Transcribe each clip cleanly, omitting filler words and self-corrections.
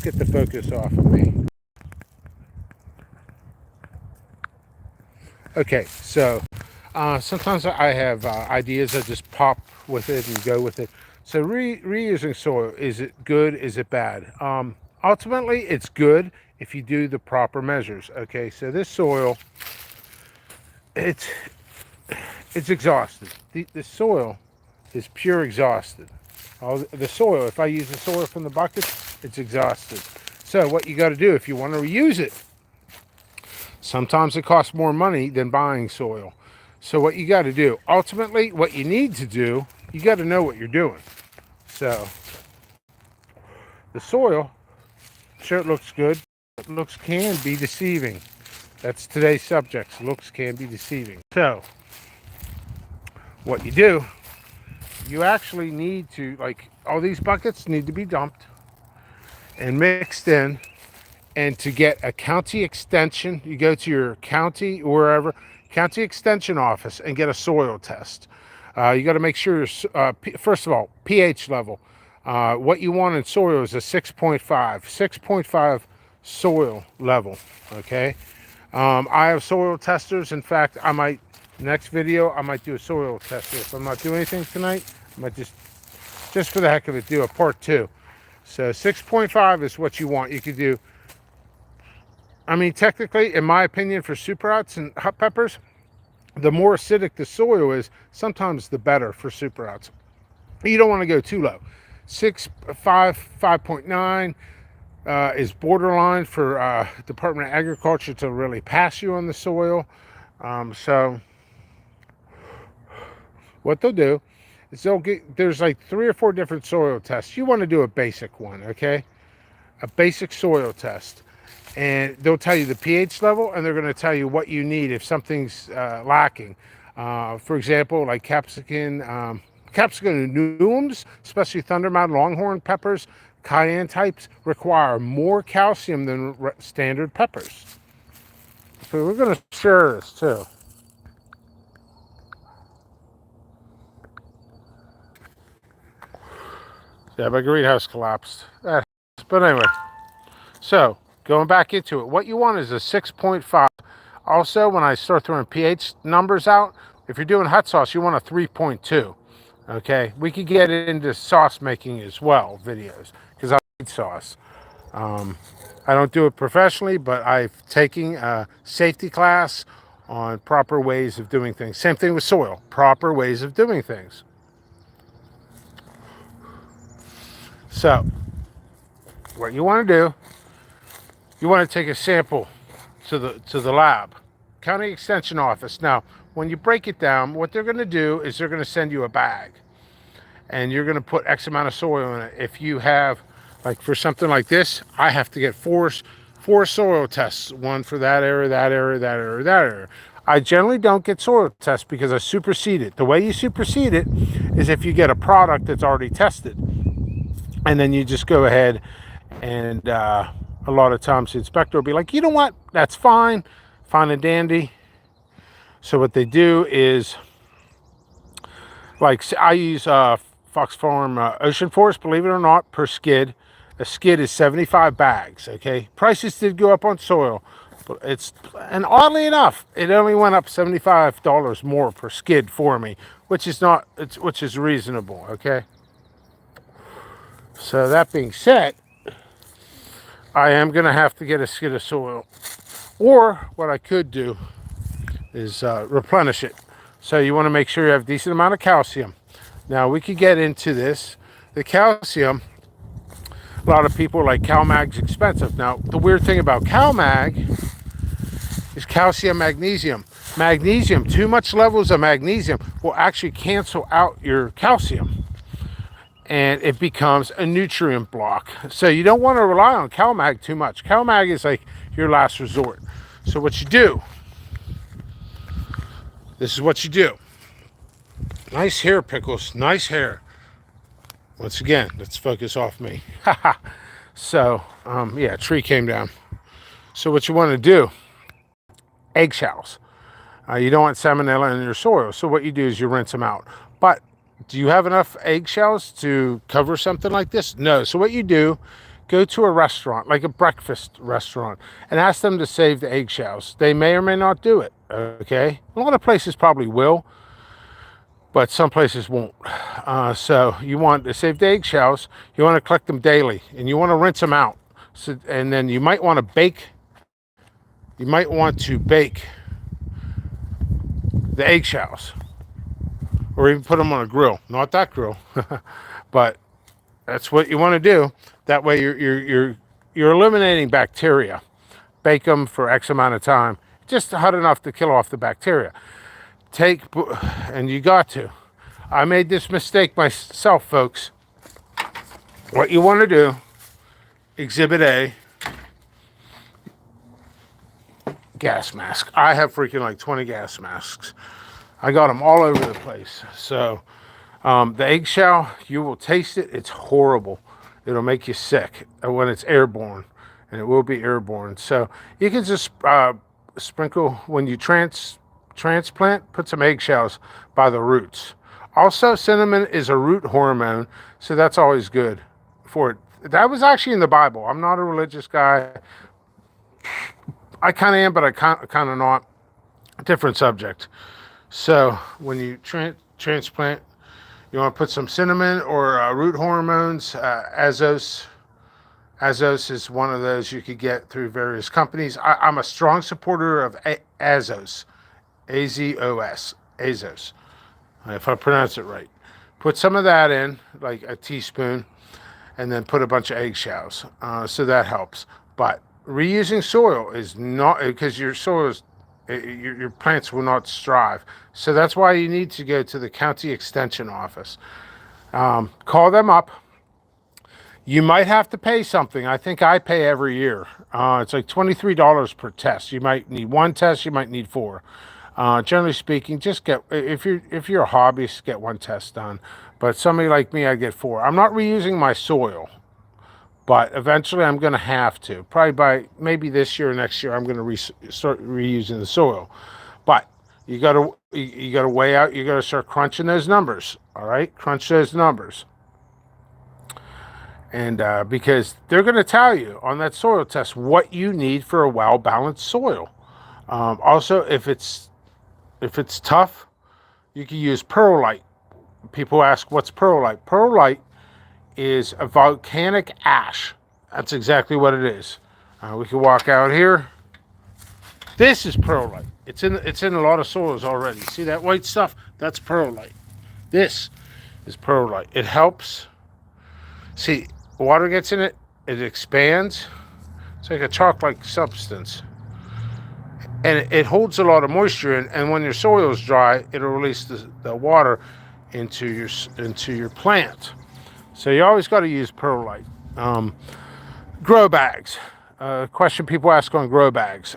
get the focus off of me. Okay, so sometimes I have ideas. I just pop with it and go with it. So reusing soil, is it good? Is it bad? Ultimately, it's good if you do the proper measures. Okay, so this soil, it's it's exhausted. The soil is pure exhausted. All the soil, if I use the soil from the bucket, it's exhausted. So what you got to do if you want to reuse it, sometimes it costs more money than buying soil. So what you got to do, ultimately, what you need to do, you got to know what you're doing. So the soil, sure, it looks good. But looks can be deceiving. That's today's subject. Looks can be deceiving. So what you do, you actually need to, like, all these buckets need to be dumped and mixed in. And to get a county extension, you go to your county or wherever, county extension office, and get a soil test. You got to make sure, first of all, pH level. What you want in soil is a 6.5. 6.5 soil level, okay? I have soil testers. In fact, next video, I might do a soil tester. If I'm not doing anything tonight, I might just for the heck of it, do a part 2. So 6.5 is what you want. You could do, I mean, technically, in my opinion, for super hots and hot peppers, the more acidic the soil is, sometimes the better for super hots. You don't want to go too low. 6, 5, 5.9 is borderline for Department of Agriculture to really pass you on the soil. So what they'll do is there's like 3 or 4 different soil tests. You want to do a basic one, okay? A basic soil test. And they'll tell you the pH level, and they're going to tell you what you need if something's lacking. For example, like capsicum annuums, especially Thunder Mountain Longhorn peppers, cayenne types, require more calcium than standard peppers. So we're going to share this too. Yeah, my greenhouse collapsed. But anyway, so going back into it, what you want is a 6.5. Also, when I start throwing pH numbers out, if you're doing hot sauce, you want a 3.2. Okay, we could get into sauce making as well, videos, because I eat sauce. I don't do it professionally, but I've taken a safety class on proper ways of doing things. Same thing with soil, proper ways of doing things. So, what you want to do, you want to take a sample to the lab, county extension office. Now, when you break it down, what they're going to do is they're going to send you a bag, and you're going to put X amount of soil in it. If you have, like for something like this, I have to get four soil tests, one for that area, that area, that area, that area. I generally don't get soil tests because I supersede it. The way you supersede it is if you get a product that's already tested, and then you just go ahead and a lot of times the inspector will be like, you know what, that's fine and dandy. So what they do is, like, I use Fox Farm Ocean Force, believe it or not, per skid. A skid is 75 bags, okay? Prices did go up on soil, but and oddly enough, it only went up $75 more per skid for me, which is reasonable, okay? So that being said, I am going to have to get a skid of soil. Or what I could do is replenish it. So you want to make sure you have a decent amount of calcium. Now we could get into this. The calcium, a lot of people are like CalMag's expensive. Now the weird thing about CalMag is calcium, magnesium. Magnesium, too much levels of magnesium will actually cancel out your calcium, and it becomes a nutrient block. So you don't want to rely on CalMag too much. CalMag is like your last resort. So what you do, this is what you do. Nice hair, Pickles, nice hair. Once again, let's focus off me. So, yeah, tree came down. So what you want to do, eggshells. You don't want salmonella in your soil. So what you do is you rinse them out. But do you have enough eggshells to cover something like this? No. So what you do go to a restaurant, like a breakfast restaurant, and ask them to save the eggshells. They may or may not do it, okay? A lot of places probably will, but some places won't. So you want to save the eggshells. You want to collect them daily, and you want to rinse them out. So, and then you might want to bake. You might want to bake the eggshells, or even put them on a grill. Not that grill, but that's what you want to do. That way, you're eliminating bacteria. Bake them for X amount of time, just hot enough to kill off the bacteria. And you got to. I made this mistake myself, folks. What you want to do, Exhibit A, gas mask. I have freaking like 20 gas masks. I got them all over the place. So the eggshell, you will taste it. It's horrible. It'll make you sick when it's airborne, and it will be airborne. So you can just sprinkle when you transplant, put some eggshells by the roots. Also, cinnamon is a root hormone, so that's always good for it. That was actually in the Bible. I'm not a religious guy. I kind of am, but I kind of not. Different subject. So when you transplant, you want to put some cinnamon or root hormones. Azos is one of those you could get through various companies. I'm a strong supporter of Azos. Azos. Azos. If I pronounce it right. Put some of that in, like a teaspoon, and then put a bunch of eggshells. So that helps. But reusing soil is not, because your soil is, your plants will not strive. So that's why you need to go to the county extension office. Call them up. You might have to pay something. I think I pay every year. It's like $23 per test. You might need one test. You might need 4. Generally speaking, just get, if you're a hobbyist, get 1 test done. But somebody like me, I get 4. I'm not reusing my soil, but eventually I'm going to have to. Probably by maybe this year or next year, I'm going to start reusing the soil. But you got to weigh out. You got to start crunching those numbers. All right, crunch those numbers. And because they're going to tell you on that soil test what you need for a well-balanced soil. Also, if it's tough, you can use perlite. People ask, what's perlite? Perlite is a volcanic ash. That's exactly what it is. We can walk out here. This is perlite. It's in a lot of soils already. See that white stuff? That's perlite. This is perlite. It helps. See, water gets in it. It expands. It's like a chalk-like substance. And it holds a lot of moisture in, and when your soil is dry, it'll release the water into your plant. So you always got to use perlite. Grow bags. Question people ask on grow bags.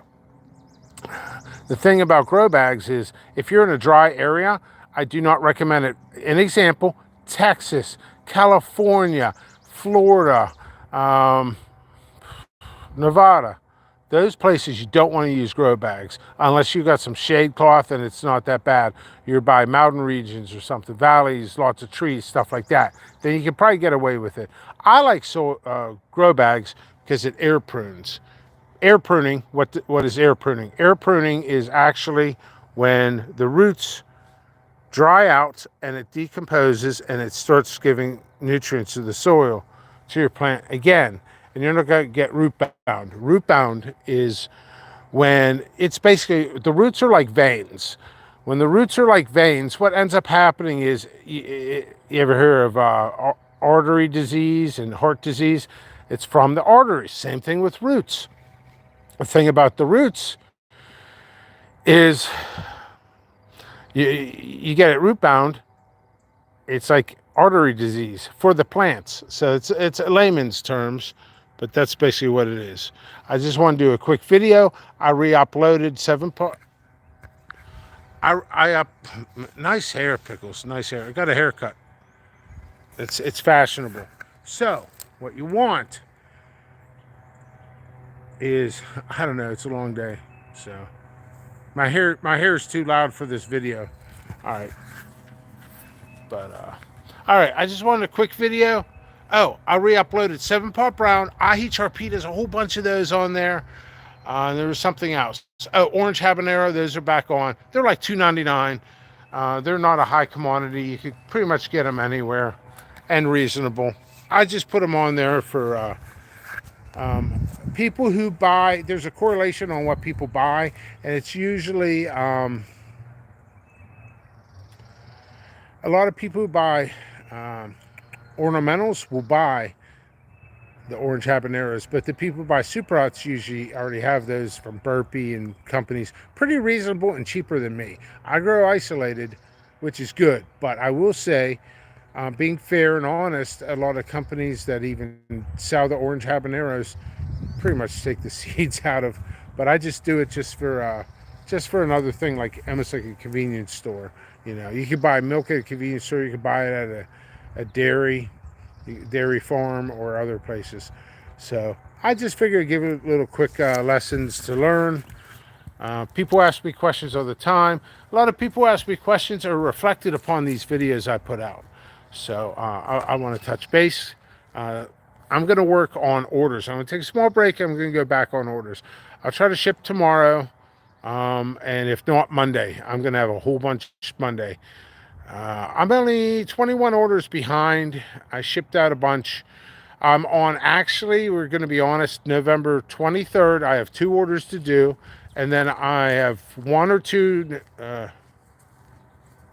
The thing about grow bags is if you're in a dry area, I do not recommend it. An example, Texas, California, Florida, Nevada. Those places you don't want to use grow bags unless you got some shade cloth and it's not that bad. You're by mountain regions or something, valleys, lots of trees, stuff like that. Then you can probably get away with it. I like grow bags because it air prunes. Air pruning, what is air pruning? Air pruning is actually when the roots dry out and it decomposes and it starts giving nutrients to the soil, to your plant again. And you're not going to get root bound. Root bound is when it's basically, the roots are like veins. When the roots are like veins, what ends up happening is, you ever hear of artery disease and heart disease? It's from the arteries. Same thing with roots. The thing about the roots is you get it root bound. It's like artery disease for the plants. So it's layman's terms. But that's basically what it is. I just want to do a quick video. I re-uploaded 7 part. Nice hair, Pickles. Nice hair. I got a haircut. It's fashionable. So what you want is, I don't know. It's a long day, so my hair is too loud for this video. All right, but all right. I just wanted a quick video. Oh, I re-uploaded 7-Part Brown. Ahi Charpita, there's a whole bunch of those on there. There was something else. Oh, Orange Habanero, those are back on. They're like $2.99. They're not a high commodity. You could pretty much get them anywhere and reasonable. I just put them on there for people who buy. There's a correlation on what people buy, and it's usually a lot of people who buy ornamentals will buy the orange habaneros, but the people who buy super hots usually already have those from Burpee and companies, pretty reasonable and cheaper than me. I grow isolated, which is good, but I will say, being fair and honest, a lot of companies that even sell the orange habaneros pretty much take the seeds out of. But I just do it just for another thing, like almost like a convenience store. You know, you could buy milk at a convenience store. You could buy it at a dairy farm or other places. So I just figured give it little quick lessons to learn. People ask me questions all the time. A lot of people ask me questions are reflected upon these videos I put out. So I want to touch base. I'm going to work on orders. I'm going to take a small break. I'm going to go back on orders. I'll try to ship tomorrow. And if not Monday, I'm going to have a whole bunch Monday. I'm only 21 orders behind. I shipped out a bunch. I'm on, actually, we're going to be honest, November 23rd. I have 2 orders to do. And then I have 1 or 2,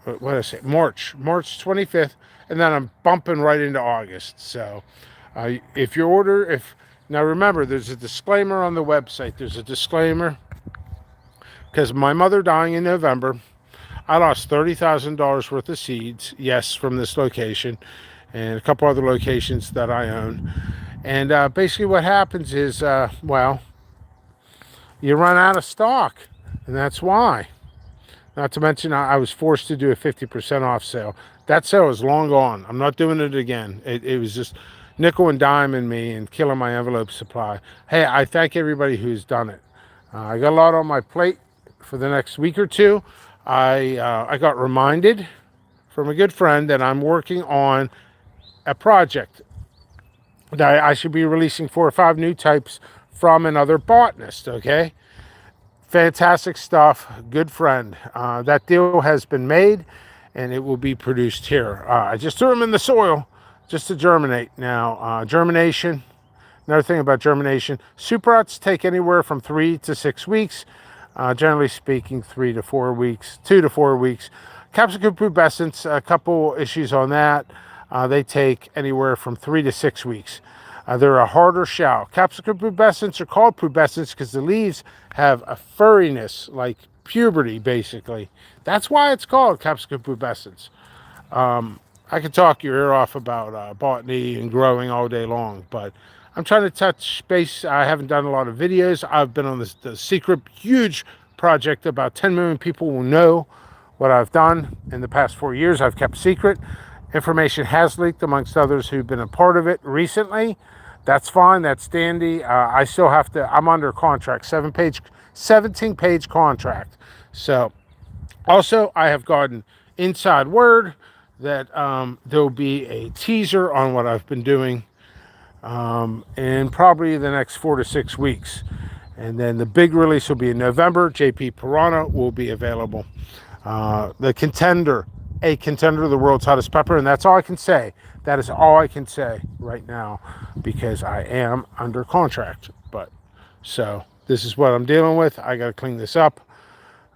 what did I say? March 25th. And then I'm bumping right into August. So if your order, now remember, there's a disclaimer on the website. There's a disclaimer because my mother dying in November, I lost $30,000 worth of seeds, yes, from this location and a couple other locations that I own. And basically what happens is, well, you run out of stock, and that's why. Not to mention, I was forced to do a 50% off sale. That sale is long gone. I'm not doing it again. It was just nickel and diming me and killing my envelope supply. Hey, I thank everybody who's done it. I got a lot on my plate for the next week or two. I got reminded from a good friend that I'm working on a project that I should be releasing 4 or 5 new types from another botanist, okay? Fantastic stuff, good friend. That deal has been made and it will be produced here. I just threw them in the soil just to germinate. Now, germination, another thing about germination, super hots take anywhere from 3 to 6 weeks. Generally speaking, 3 to 4 weeks, 2 to 4 weeks. Capsicum pubescents, a couple issues on that. They take anywhere from 3 to 6 weeks. They're a harder shell. Capsicum pubescents are called pubescents because the leaves have a furriness, like puberty, basically. That's why it's called capsicum pubescents. I could talk your ear off about botany and growing all day long, but I'm trying to touch base. I haven't done a lot of videos. I've been on the secret huge project. About 10 million people will know what I've done in the past 4 years. I've kept secret. Information has leaked amongst others who've been a part of it recently. That's fine. That's dandy. I still have to, I'm under contract, 17-page contract. So also I have gotten inside word that there'll be a teaser on what I've been doing in probably the next 4 to 6 weeks. And then the big release will be in November. JP Piranha will be available. The contender, a contender, the world's hottest pepper, and that's all I can say. That is all I can say right now because I am under contract. But so this is what I'm dealing with. I got to clean this up.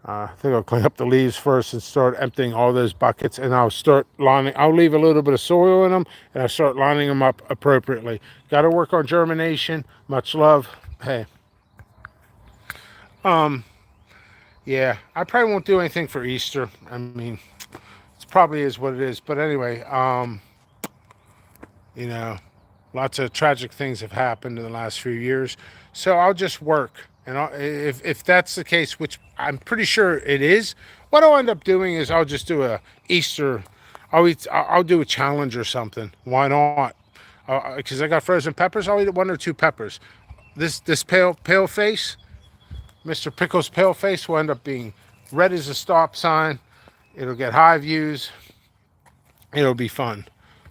I think I'll clean up the leaves first and start emptying all those buckets, and I'll start lining. I'll leave a little bit of soil in them, and I'll start lining them up appropriately. Got to work on germination. Much love. Hey. Yeah, I probably won't do anything for Easter. I mean, it probably is what it is. But anyway, you know, lots of tragic things have happened in the last few years. So I'll just work. And if that's the case, which I'm pretty sure it is, what I'll end up doing is I'll just do a Easter. I'll do a challenge or something. Why not? Because I got frozen peppers. I'll eat 1 or 2 peppers. This pale face, Mr. Pickles pale face, will end up being red as a stop sign. It'll get high views. It'll be fun.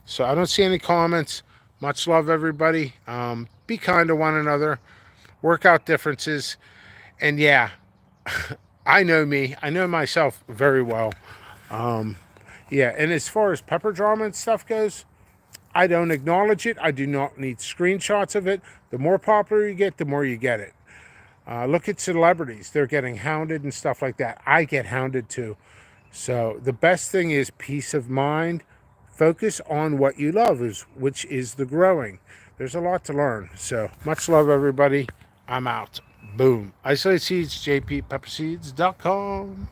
So I don't see any comments. Much love, everybody. Be kind to one another. Work out differences. And yeah, I know me. I know myself very well. Yeah, and as far as pepper drama and stuff goes, I don't acknowledge it. I do not need screenshots of it. The more popular you get, the more you get it. Look at celebrities. They're getting hounded and stuff like that. I get hounded too. So the best thing is peace of mind. Focus on what you love, which is the growing. There's a lot to learn. So much love, everybody. I'm out. Boom. Isolate Seeds, jppepperseeds.com.